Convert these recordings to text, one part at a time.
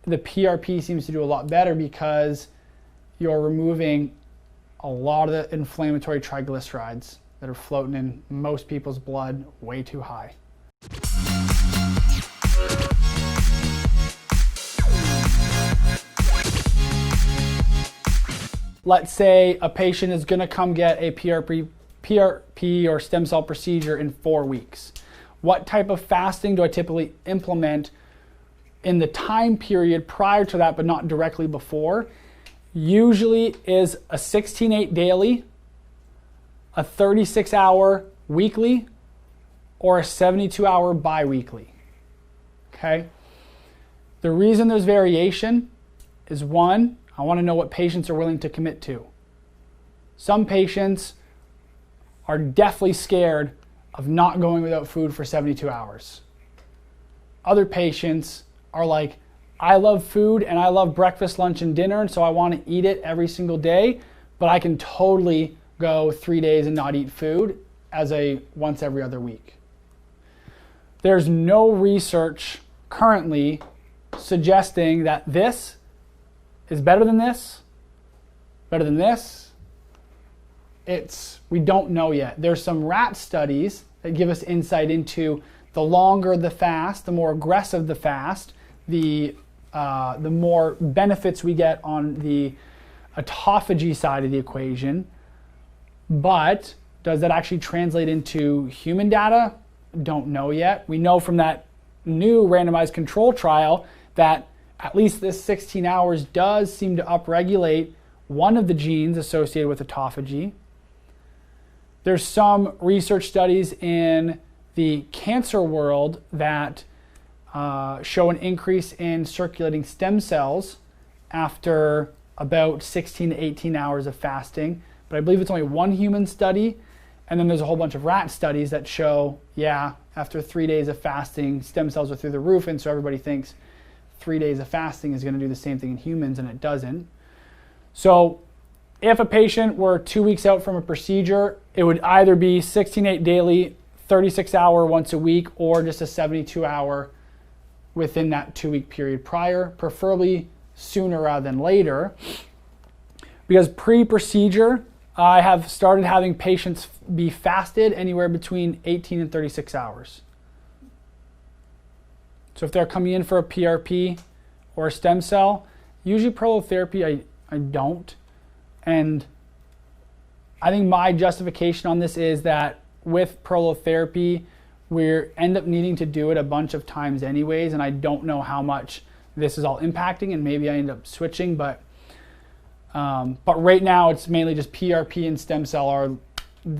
the PRP seems to do a lot better because you're removing a lot of the inflammatory triglycerides that are floating in most people's blood way too high. Let's say a patient is going to come get a PRP or stem cell procedure in 4 weeks. What type of fasting do I typically implement in the time period prior to that, but not directly before? Usually is a 16/8 daily, a 36-hour weekly, or a 72-hour bi-weekly. Okay? The reason there's variation is, one, I want to know what patients are willing to commit to. Some patients are deathly scared of not going without food for 72 hours. Other patients are like, I love food and I love breakfast, lunch, and dinner, and so I want to eat it every single day, but I can totally go 3 days and not eat food as a once every other week. There's no research currently suggesting that this is better than this, better than this. We don't know yet. There's some rat studies that give us insight into the longer the fast, the more aggressive the fast, the more benefits we get on the autophagy side of the equation. But does that actually translate into human data? Don't know yet. We know from that new randomized control trial that at least this 16 hours does seem to upregulate one of the genes associated with autophagy. There's some research studies in the cancer world that show an increase in circulating stem cells after about 16 to 18 hours of fasting. But I believe it's only one human study. And then there's a whole bunch of rat studies that show, yeah, after 3 days of fasting, stem cells are through the roof. And so everybody thinks 3 days of fasting is going to do the same thing in humans, and it doesn't. So if a patient were 2 weeks out from a procedure, it would either be 16/8 daily, 36-hour once a week, or just a 72-hour within that 2-week period prior, preferably sooner rather than later. Because pre-procedure, I have started having patients be fasted anywhere between 18 and 36 hours. So if they're coming in for a PRP or a stem cell, usually prolotherapy I don't. And I think my justification on this is that with prolotherapy, we end up needing to do it a bunch of times anyways, and I don't know how much this is all impacting, and maybe I end up switching, but right now it's mainly just PRP and stem cell.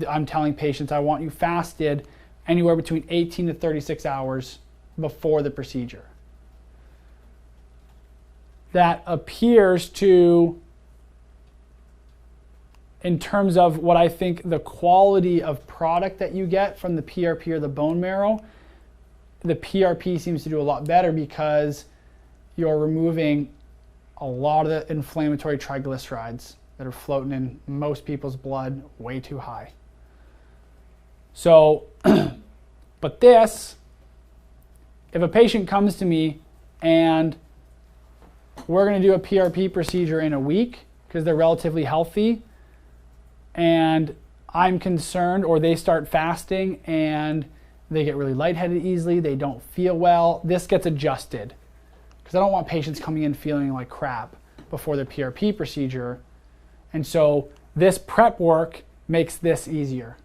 I'm telling patients I want you fasted anywhere between 18 to 36 hours before the procedure. That appears to, in terms of what I think the quality of product that you get from the PRP or the bone marrow, the PRP seems to do a lot better because you're removing a lot of the inflammatory triglycerides that are floating in most people's blood way too high. So, but this, if a patient comes to me and we're going to do a PRP procedure in a week because they're relatively healthy, and I'm concerned, or they start fasting and they get really lightheaded easily, they don't feel well, this gets adjusted. Because I don't want patients coming in feeling like crap before their PRP procedure. And so this prep work makes this easier.